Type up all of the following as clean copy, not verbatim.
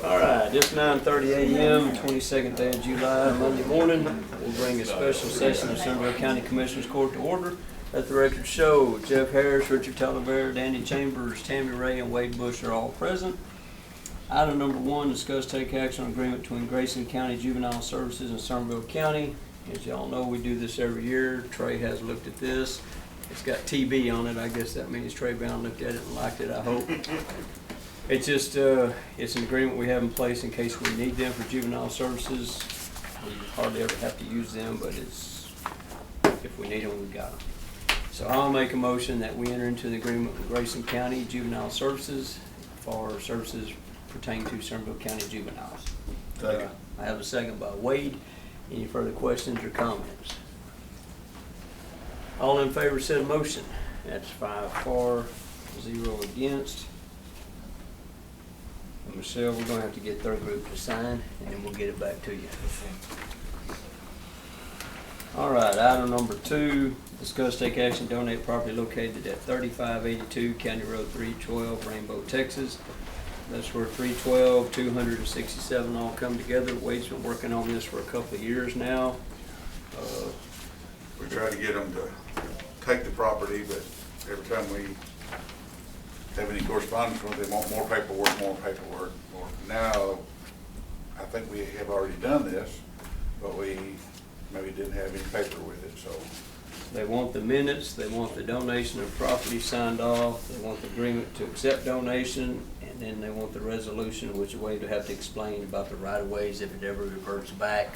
All right, it's 9:30 a.m., 22nd day of July, Monday morning. We'll bring a special session of Somervell County Commissioners Court to order. Let the record show Jeff Harris, Richard Talavera, Danny Chambers, Tammy Ray, and Wade Bush are all present. Item number 1, discuss take action on agreement between Grayson County Juvenile Services and Somervell County. As y'all know, we do this every year. Trey has looked at this. It's got TB on it. I guess that means Trey Brown looked at it and liked it, I hope. It's just, it's an agreement we have in place in case we need them for juvenile services. We hardly ever have to use them, but it's, if we need them, we've got them. So I'll make a motion that we enter into the agreement with Grayson County Juvenile Services for services pertaining to Somervell County juveniles. Second. I have a second by Wade. Any further questions or comments? All in favor said motion. That's 5 for, 0 against. And Michelle, we're going to have to get their group to sign, and then we'll get it back to you. All right, item number 2, discuss take action, donate property located at 3582 County Road 312, Rainbow, Texas. That's where 312, 267 all come together. Wade's been working on this for a couple of years now. We try to get them to take the property, but every time we have any correspondence with them, they want more paperwork. Well, now, I think we have already done this, but we maybe didn't have any paper with it, so. They want the minutes, they want the donation of property signed off, they want the agreement to accept donation, and then they want the resolution, which Wade will have to explain about the right-of-ways if it ever reverts back.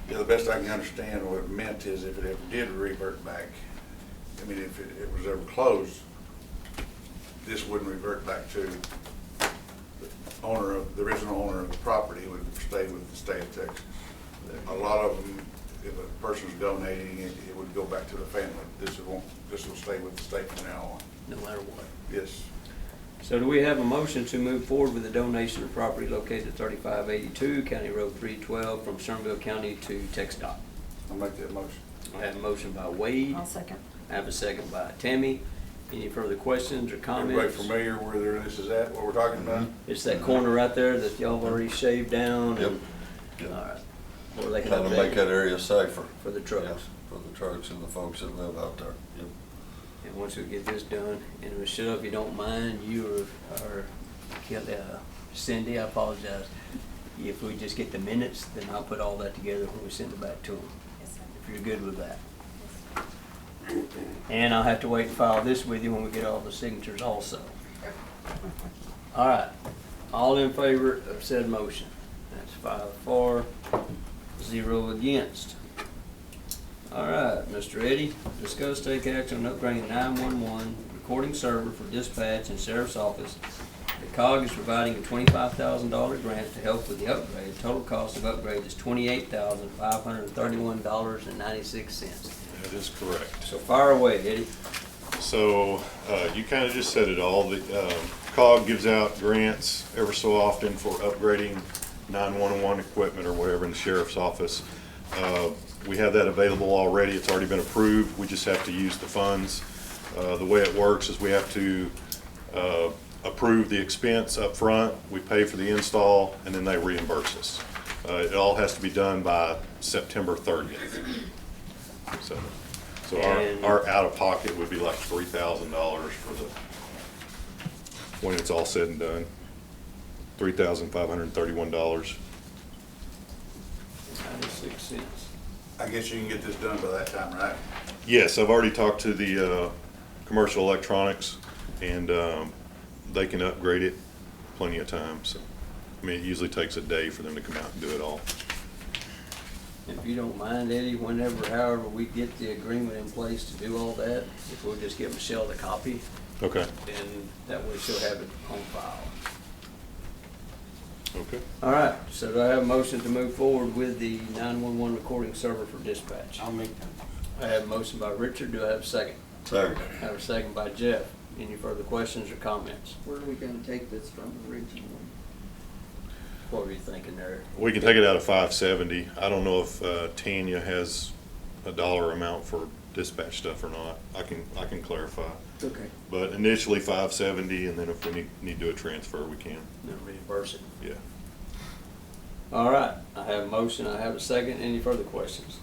Yeah, the best I can understand what it meant is if it ever did revert back, I mean, if it was ever closed, this wouldn't revert back to the original owner of the property. It would stay with the state of Texas. A lot of them, if a person's donating, it would go back to the family. This will stay with the state from now on. No matter what. Yes. So do we have a motion to move forward with the donation of property located at 3582 County Road 312 from Somervell County to TxDOT? I'll make that motion. I have a motion by Wade. I'll second. I have a second by Tammy. Any further questions or comments? Everybody familiar where this is at, what we're talking about? It's that corner right there that y'all have already shaved down. Yep. And, all right. Where they can Kind of make that area safer. for the trucks. Yeah, for the trucks and the folks that live out there. Yep. And once we get this done, and Michelle, if you don't mind, you or Cindy, I apologize. If we just get the minutes, then I'll put all that together when we send it back to them. Yes, sir. If you're good with that. And I'll have to wait and file this with you when we get all the signatures also. All right. All in favor of said motion? That's 5 for, 0 against. All right, Mr. Eddie, discuss take action on upgrading 911 recording server for dispatch and sheriff's office. The COG is providing a $25,000 grant to help with the upgrade. Total cost of upgrade is $28,531.96. That is correct. So fire away, Eddie. So you kind of just said it all. The COG gives out grants ever so often for upgrading 911 equipment or whatever in the sheriff's office. We have that available already. It's already been approved. We just have to use the funds. The way it works is we have to approve the expense up front. We pay for the install, and then they reimburse us. It all has to be done by September 30th. So our out-of-pocket would be like $3,000 for when it's all said and done. $3,531. 96 cents. I guess you can get this done by that time, right? Yes, I've already talked to the commercial electronics, and they can upgrade it plenty of time. So, I mean, it usually takes a day for them to come out and do it all. If you don't mind, Eddie, however we get the agreement in place to do all that, if we'll just give Michelle the copy, Okay. then that way she'll have it on file. Okay. All right, so do I have a motion to move forward with the 911 recording server for dispatch? I'll make that. I have a motion by Richard. Do I have a second? Second. I have a second by Jeff. Any further questions or comments? Where are we gonna take this from originally? What were you thinking there? We can take it out of 570. I don't know if Tanya has a dollar amount for dispatch stuff or not. I can clarify. Okay. But initially 570, and then if we need to do a transfer, we can. Then reimburse it. Yeah. All right, I have a motion, I have a second. Any further questions?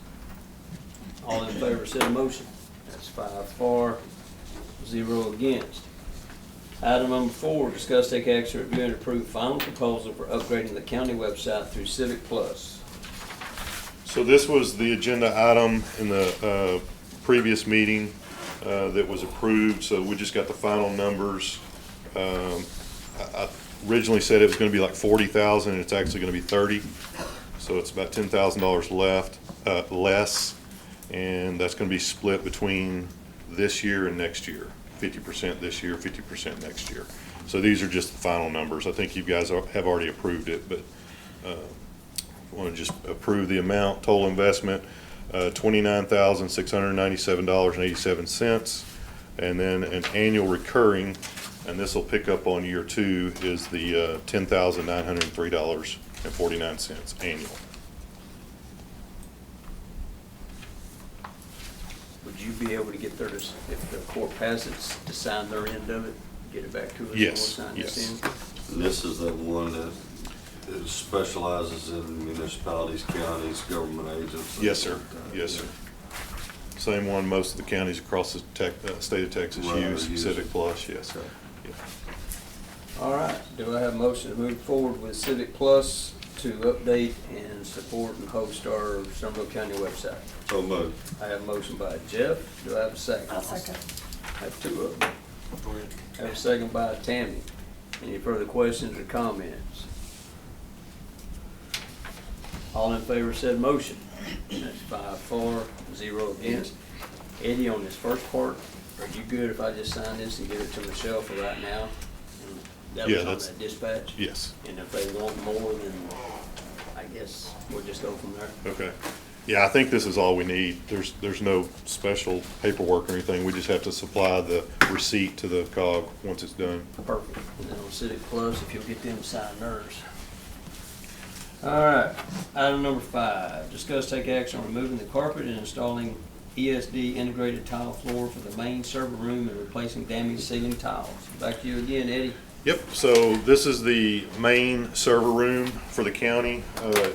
All in favor, said the motion. That's 5 for, 0 against. Item number 4, discuss take action, review and approve final proposal for upgrading the county website through Civic Plus. So this was the agenda item in the previous meeting that was approved, so we just got the final numbers. I originally said it was gonna be like 40,000, and it's actually gonna be 30. So it's about $10,000 less, and that's gonna be split between this year and next year. 50% this year, 50% next year. So these are just the final numbers. I think you guys have already approved it, but want to just approve the amount, total investment, $29,697.87. And then an annual recurring, and this will pick up on year 2, is the $10,903.49 annual. Would you be able to get there to, if the court passes, to sign their end of it, get it back to us? Yes, and we'll sign this yes. in? And this is the one that specializes in municipalities, counties, government agencies. Yes, sir. Yes, sir. Same one most of the counties across the state of Texas Right, use, use Civic it. Plus, yes. Okay. Yeah. All right, do I have a motion to move forward with Civic Plus to update and support and host our Somervell County website? So moved. I have a motion by Jeff, do I have a second? I'll second. I have 2 of them. I have a second by Tammy. Any further questions or comments? All in favor said motion. That's 5 for, 0 against. Eddie, on this first part, are you good if I just sign this and give it to Michelle for right now? And that Yeah, was on that's- that dispatch? Yes. And if they want more, then I guess we'll just go from there. Okay. Yeah, I think this is all we need. There's no special paperwork or anything. We just have to supply the receipt to the COG once it's done. Perfect. And then on Civic Plus, if you'll get them to sign theirs. All right, item number 5, discuss take action on removing the carpet and installing ESD integrated tile floor for the main server room and replacing damaged ceiling tiles. Back to you again, Eddie. Yep, so this is the main server room for the county.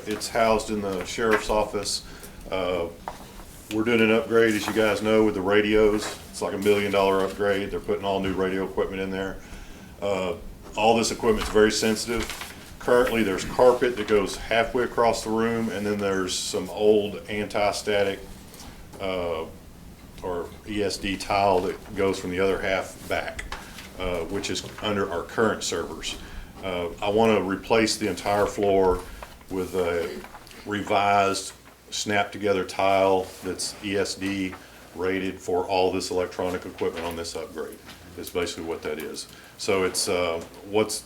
It's housed in the sheriff's office. We're doing an upgrade, as you guys know, with the radios. It's like $1 million upgrade. They're putting all new radio equipment in there. All this equipment's very sensitive. Currently, there's carpet that goes halfway across the room, and then there's some old anti-static or ESD tile that goes from the other half back, which is under our current servers. I want to replace the entire floor with a revised snap-together tile that's ESD rated for all this electronic equipment on this upgrade. Is basically what that is. So it's what's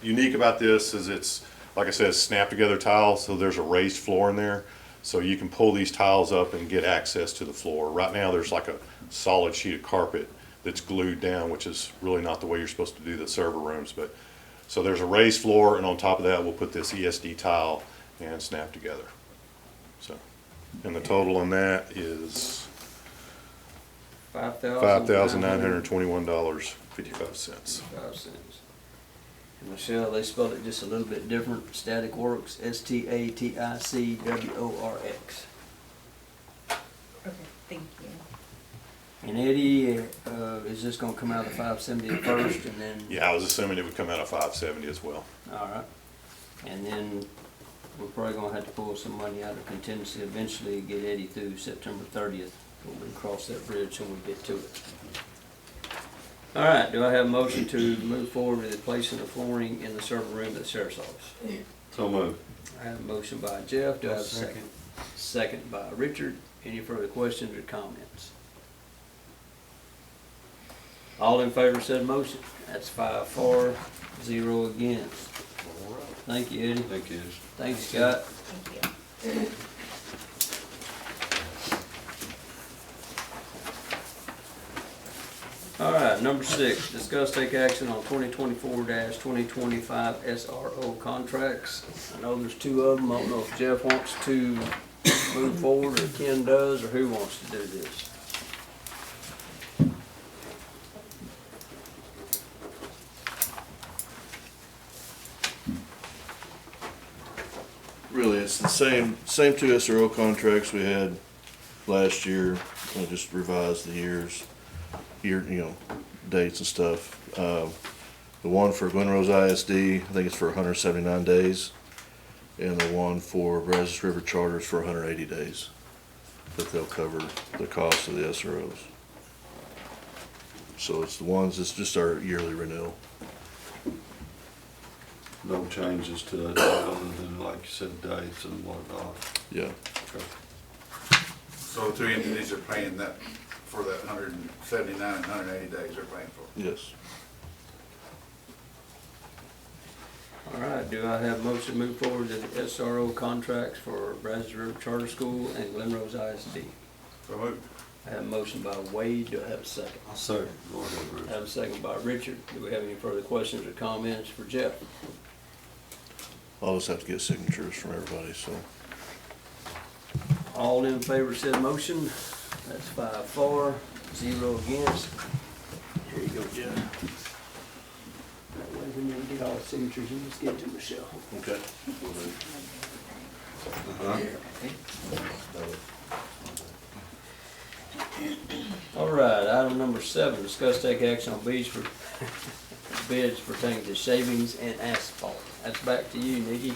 unique about this is it's, like I said, snap-together tiles, so there's a raised floor in there. So you can pull these tiles up and get access to the floor. Right now, there's like a solid sheet of carpet that's glued down, which is really not the way you're supposed to do the server rooms. But so there's a raised floor, and on top of that, we'll put this ESD tile and snap together. So, and the total on that is $5,921.55. 5 cents. And Michelle, they spelled it just a little bit different. Static Works, STATICWORX. Okay, thank you. And Eddie, is this gonna come out of 570 at first, and then? Yeah, I was assuming it would come out of 570 as well. All right. And then we're probably gonna have to pull some money out of contingency eventually to get Eddie through September 30th. When we cross that bridge when we get to it. All right, do I have a motion to move forward with replacing the flooring in the server room at the sheriff's office? So moved. I have a motion by Jeff, do I have a second? Second by Richard. Any further questions or comments? All in favor said motion. That's 5 for, 0 against. Thank you, Eddie. Thank you. Thanks, Scott. Thank you. All right, number 6, discuss take action on 2024-2025 SRO contracts. I know there's 2 of them. I don't know if Jeff wants to move forward or Ken does, or who wants to do this. really, it's the same two SRO contracts we had last year. I just revised the dates and stuff. The one for Glen Rose ISD, I think it's for 179 days. And the one for Brazos River Charter is for 180 days. But they'll cover the cost of the SROs. So it's just our yearly renewal. No changes to it other than, like you said, dates and whatnot. Yeah. Okay. So the two entities are paying that for that 179 and 180 days they're paying for. Yes. All right, do I have a motion to move forward to the SRO contracts for Brazos River Charter School and Glen Rose ISD? So moved. I have a motion by Wade, do I have a second? I'll second. Go ahead, I Bruce. have a second by Richard. Do we have any further questions or comments for Jeff? I'll just have to get signatures from everybody, so. All in favor of said motion? That's 5 for, 0 against. Here you go, Jeff. That way when you get all the signatures, you just give it to Michelle. Okay. All right, item number 7, discuss take action on bids pertaining to shavings and asphalt. That's back to you, Nikki.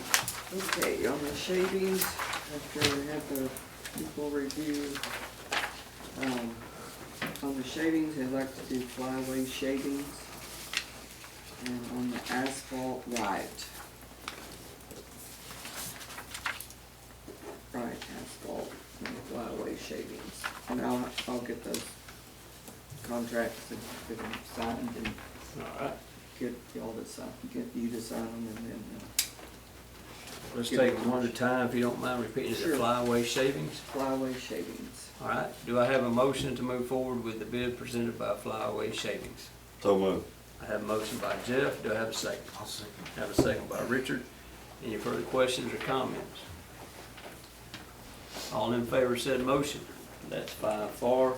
Okay, on the shavings, after we have the people review, on the shavings, I'd like to do flyaway shavings. And on the asphalt, right. Right, asphalt and the flyaway shavings. And I'll get those contracts and get them signed and All right, get y'all to sign, get you to sign them and then, let's take them one at a time, if you don't mind repeating. Is it Sure. flyaway shavings? flyaway shavings. All right, do I have a motion to move forward with the bid presented by Flyaway Shavings? So moved. I have a motion by Jeff, do I have a second? I'll second. I have a second by Richard. Any further questions or comments? All in favor said motion. That's 5 for,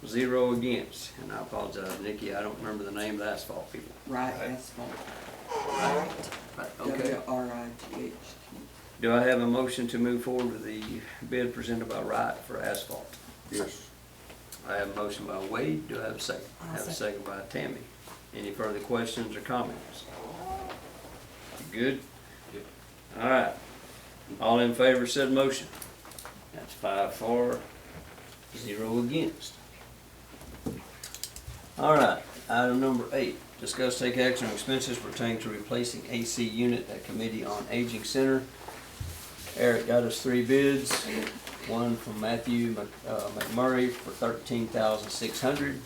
0 against. And I apologize, Nikki, I don't remember the name of the asphalt people. Right asphalt. Right, okay. WRITH. Do I have a motion to move forward with the bid presented by Wright for asphalt? Yes. I have a motion by Wade, do I have a second? I have a second by Tammy. Any further questions or comments? You good? All right. All in favor said motion. That's 5 for, 0 against. All right, item number 8, discuss take action on expenses pertaining to replacing AC unit at Committee on Aging Center. Eric got us 3 bids, one from Matthew McMurray for $13,600,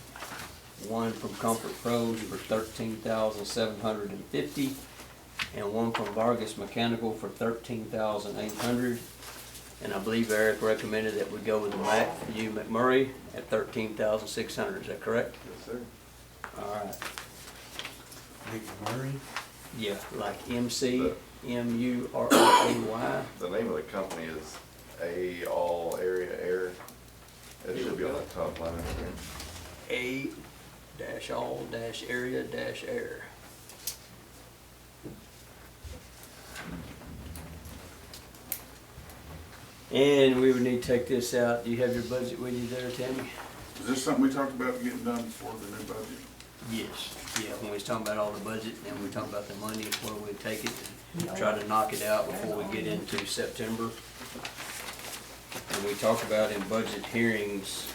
one from Comfort Pros for $13,750, and one from Vargas Mechanical for $13,800. And I believe Eric recommended that we go with the Matthew McMurray at $13,600. Is that correct? Yes, sir. All right. Murray? Yeah, like McMurray. The name of the company is All Area Air. It should be on the top line. A-all-area-air. And we would need to take this out. Do you have your budget with you there, Tammy? Is this something we talked about getting done before the new budget? Yes. Yeah, when we was talking about all the budget and we talked about the money, where we'd take it and try to knock it out before we get into September. And we talked about in budget hearings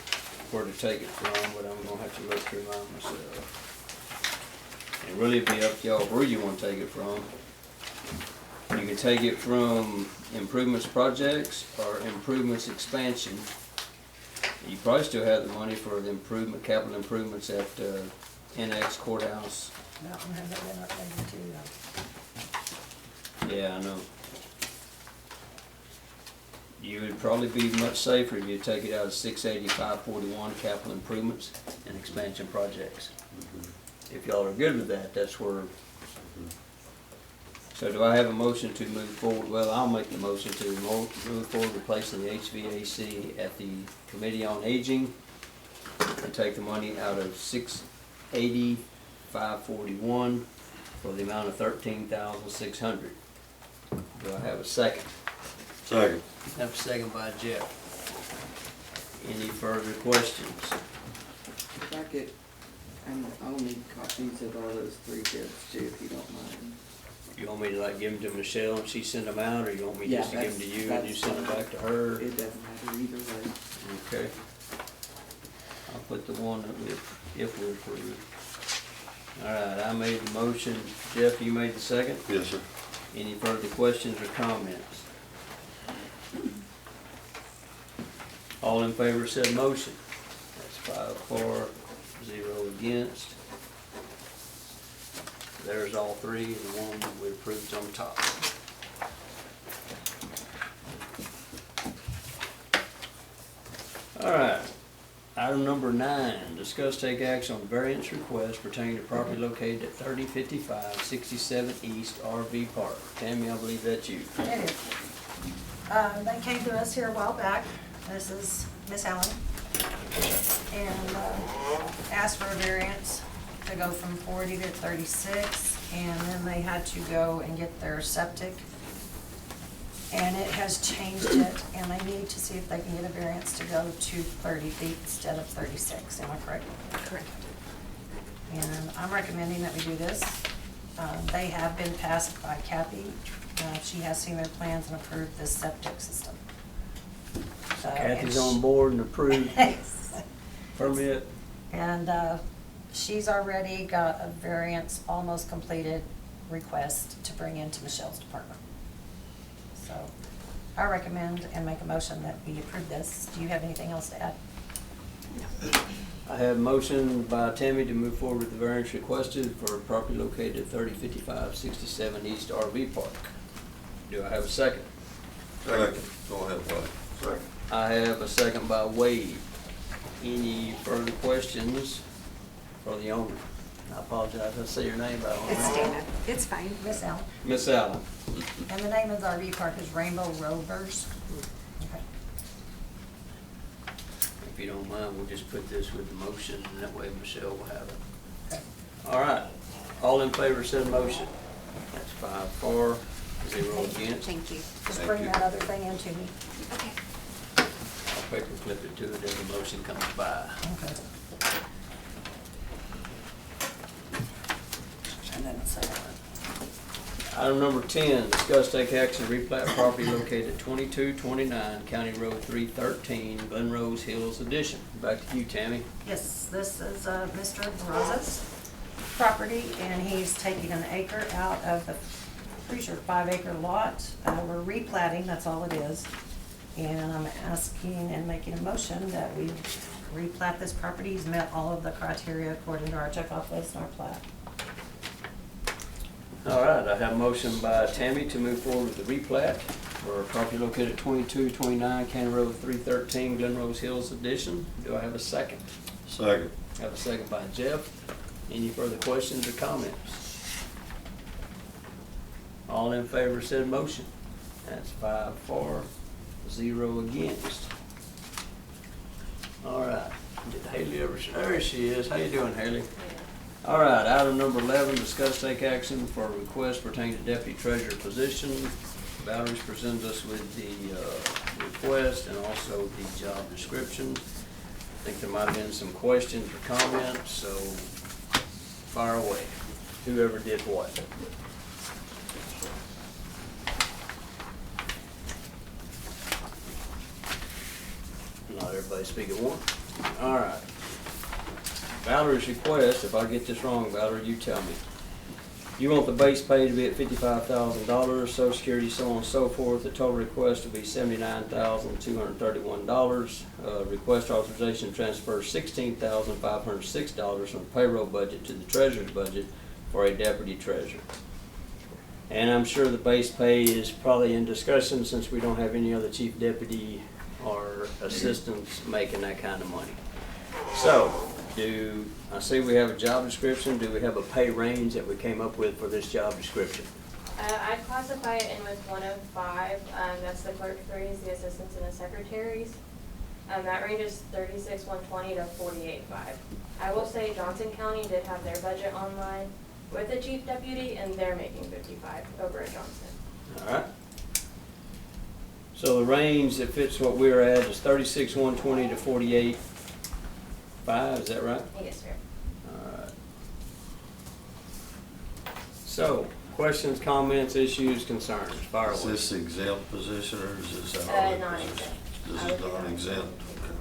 where to take it from, but I'm gonna have to look through mine myself. And really it'd be up to y'all where you wanna take it from. You can take it from improvements projects or improvements expansion. You probably still have the money for the capital improvements at, NX Courthouse. That one hasn't been updated too, though. Yeah, I know. You would probably be much safer if you take it out of 68541 capital improvements and expansion projects. If y'all are good with that, that's where. So do I have a motion to move forward? Well, I'll make the motion to move forward replacing the HVAC at the Committee on Aging and take the money out of 68541 for the amount of $13,600. Do I have a second? Second. Have a second by Jeff. Any further questions? If I could, I'll need copies of all those 3 bids too, if you don't mind. You want me to like give them to Michelle and she send them out, or you want me Yeah, just to give them to you and you that's send them fine. back to her? It doesn't matter either way. Okay. I'll put the one that if we approve it. All right, I made the motion. Jeff, you made the second. Yes, sir. Any further questions or comments? All in favor said motion. That's 5 for, 0 against. There's all 3, and the one that we approved on top. All right. Item number 9, discuss take action on variance request pertaining to property located at 3055 67 East RV Park. Tammy, I believe that's you. It is. They came to us here a while back. This is Miss Allen. And asked for a variance to go from 40 to 36. And then they had to go and get their septic. And it has changed it, and they need to see if they can get a variance to go to 30 feet instead of 36. Am I correct? Correct. And I'm recommending that we do this. They have been passed by Kathy. She has seen their plans and approved this septic system. Kathy's on board and approved permit. And she's already got a variance almost completed request to bring into Michelle's department. So I recommend and make a motion that we approve this. Do you have anything else to add? I have a motion by Tammy to move forward with the variance requested for a property located at 3055 67 East RV Park. Do I have a second? Second. Go ahead, Bud. Second. I have a second by Wade. Any further questions for the owner? I apologize, I say your name, but I don't It's remember. Dana. It's fine. Miss Allen. Miss Allen. And the name of the RV park is Rainbow Rovers. Okay. If you don't mind, we'll just put this with the motion, and that way Michelle will have it. Okay. All right, all in favor said motion. That's 5 for, 0 against. Thank you. Just Thank bring you. that other thing into me. Okay. I'll paper clip it to it as the motion comes by. Okay. And then it's Item number 10, discuss take action to replat property located at 2229 County Road 313, Glen Rose Hills Addition. Back to you, Tammy. Yes, this is Mr. Barraza's property, and he's taking an acre out of the, pretty sure 5-acre lot. We're replatting, that's all it is. And I'm asking and making a motion that we replat this property. He's met all of the criteria according to our checkoff list and our plat. All right, I have a motion by Tammy to move forward with the replat for a property located at 2229 County Road 313, Glen Rose Hills Addition. Do I have a second? Second. I have a second by Jeff. Any further questions or comments? All in favor said motion. That's 5 for, 0 against. All right, did Haley ever, there she is. How you doing, Haley? All right, item number 11, discuss take action for a request pertaining to deputy treasurer position. Valerie's presented us with the request and also the job description. I think there might have been some questions or comments, so fire away. Whoever did what. Not everybody speak at once. All right. Valerie's request, if I get this wrong, Valerie, you tell me. You want the base pay to be at $55,000, Social Security, so on and so forth. The total request will be $79,231. Request authorization to transfer $16,506 from the payroll budget to the treasurer's budget for a deputy treasurer. And I'm sure the base pay is probably in discussion since we don't have any other chief deputy or assistants making that kind of money. So, I see we have a job description. Do we have a pay range that we came up with for this job description? I classify it in with 105. That's the clerk's raise, the assistants and the secretaries. That range is 36,120 to 48,500. I will say Johnson County did have their budget online with the chief deputy, and they're making 55 over at Johnson. All right. So the range that fits what we're at is 36,120 to 48,5, is that right? Yes, sir. Alright. So, questions, comments, issues, concerns, fire Is away. this exempt position or is this Uh, hourly non-exempt. position? This I is would do non-exempt, okay.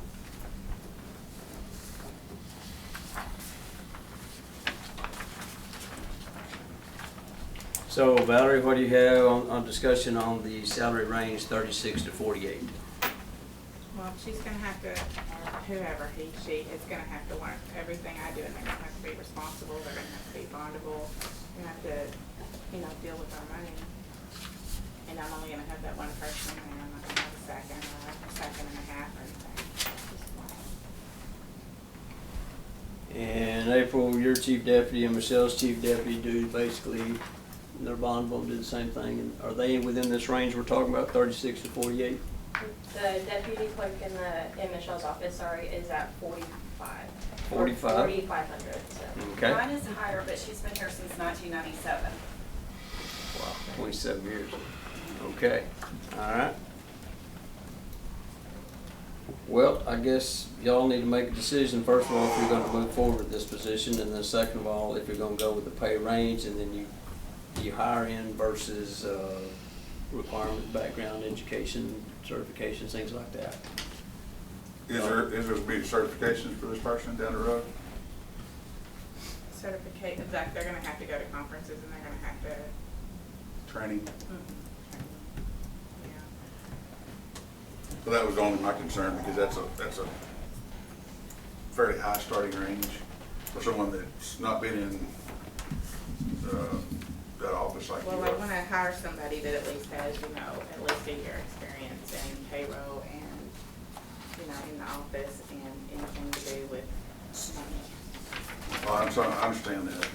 So Valerie, what do you have on discussion on the salary range 36 to 48? Well, she's gonna have to, or whoever, he, she, is gonna have to learn everything I do, and they're gonna have to be responsible, they're gonna have to be bondable, they're gonna have to, deal with our money. And I'm only gonna have that one person there, I'm not gonna have a second, or a second and a half or anything. Just one. And April, your chief deputy and Michelle's chief deputy do basically, they're bondable and do the same thing. And are they within this range we're talking about, 36 to 48? The deputy clerk in Michelle's office, sorry, is at 45. 45? 4,500, so. Okay. Mine is higher, but she's been here since 1997. Wow, 27 years. Okay, all right. Well, I guess y'all need to make a decision, first of all, if you're gonna move forward with this position, and then second of all, if you're gonna go with the pay range, and then you hire in versus, requirement, background, education, certifications, things like that. Is there to be certifications for this person down the road? Certificate, exactly, they're gonna have to go to conferences, and they're gonna have to, Training? yeah. Well, that was only my concern, because that's a fairly high starting range for someone that's not been in, that office like you Well, I are. wanna hire somebody that at least has, at least a year experience in payroll and, in the office and anything to do with money. Well, I understand that,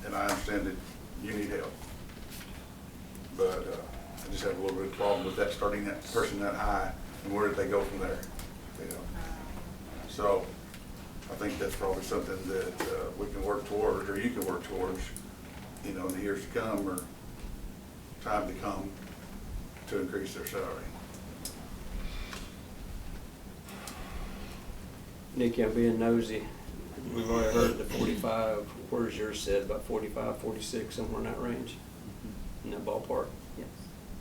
and I understand that you need help. But I just have a little bit of problem with that, starting that person that high, and where did they go from there? So I think that's probably something that we can work towards, or you can work towards, in the years to come, or time to come, to increase their salary. Nikki, I'm being nosy. We've already heard the 45, where's yours said, about 45, 46, somewhere in that range? In that ballpark? Yes.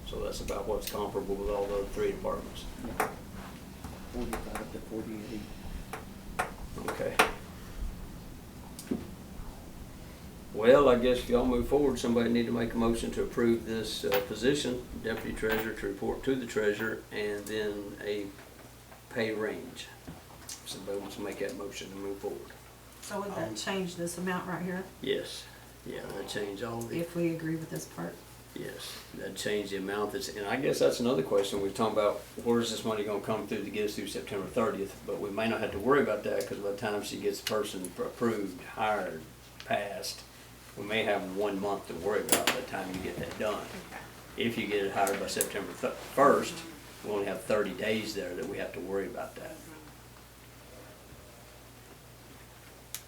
So that's about what's comparable with all the other three departments. Yeah. 45 to 48. Okay. Well, I guess if y'all move forward, somebody need to make a motion to approve this position, deputy treasurer to report to the treasurer, and then a pay range. Somebody wants to make that motion to move forward. So would that change this amount right here, Yes. Yeah, that change all the. if we agree with this part? Yes, that'd change the amount that's, and I guess that's another question, we're talking about, where's this money gonna come through to get us through September 30th? But we may not have to worry about that, because by the time she gets the person approved, hired, passed, we may have 1 month to worry about by the time you get that done. Okay. If you get it hired by September 1st, we only have 30 days there that we have to worry about that.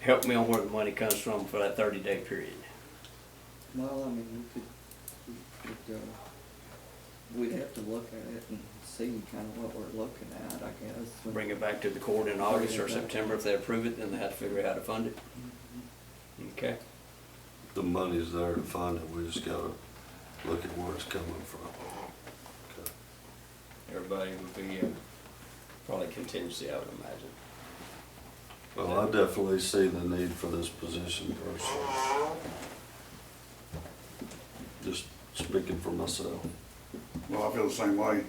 Help me on where the money comes from for that 30-day period. Well, I mean, we'd have to look at it and see kind of what we're looking at, I guess. Bring it back to the court in August or September. If they approve it, then they have to figure out how to fund it. Okay. The money's there to fund it, we just gotta look at where it's coming from. Okay. Everybody would be probably contingency, I would imagine. Well, I definitely see the need for this position personally. Just speaking for myself. Well, I feel the same way.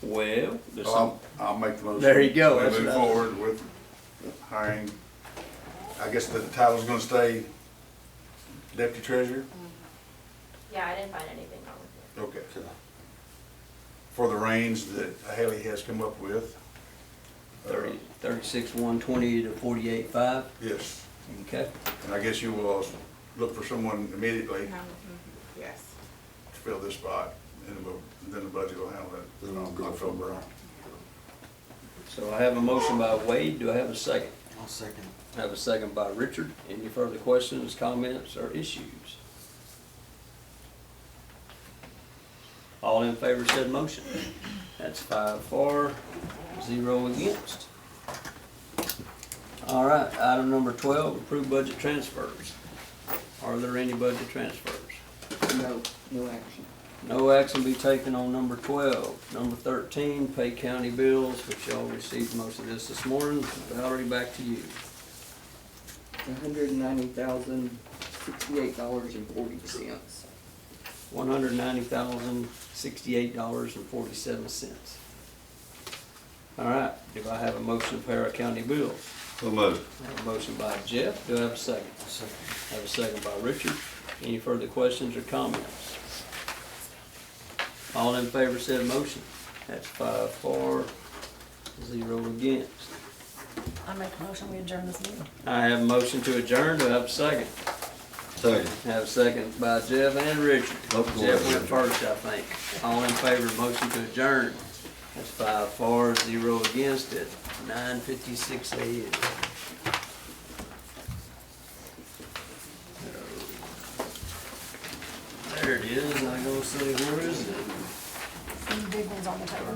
Well, there's I'll make the motion. There you go. We That's move what I- forward with hiring, I guess the title's gonna stay deputy treasurer? Yeah, I didn't find anything wrong with it. Okay. Okay. For the range that Haley has come up with. 36,120 to 48,5. Yes, Okay. and I guess you will look for someone immediately Yes. to fill this spot, and then the budget will handle it. Then I'll go from October. there. So I have a motion by Wade. Do I have a second? I'll second. I have a second by Richard. Any further questions, comments, or issues? All in favor said motion. That's 5 for, 0 against. All right, item number 12, approve budget transfers. Are there any budget transfers? No action. No action be taken on number 12. Number 13, pay county bills, which y'all received most of this morning. Valerie, back to you. $190,068.40. $190,068.47. All right, do I have a motion to pay our county bills? So moved. I have a motion by Jeff, do I have a second? I have a second by Richard. Any further questions or comments? All in favor said motion. That's 5 for, 0 against. I make a motion, we adjourn this meeting. I have a motion to adjourn, do I have a second? Second. I have a second by Jeff and Richard. Of course. Jeff went first, I think. All in favor of motion to adjourn. That's 5 for, 0 against at 9:56 a.m. There it is, I go say, where is it? Some big ones on the table.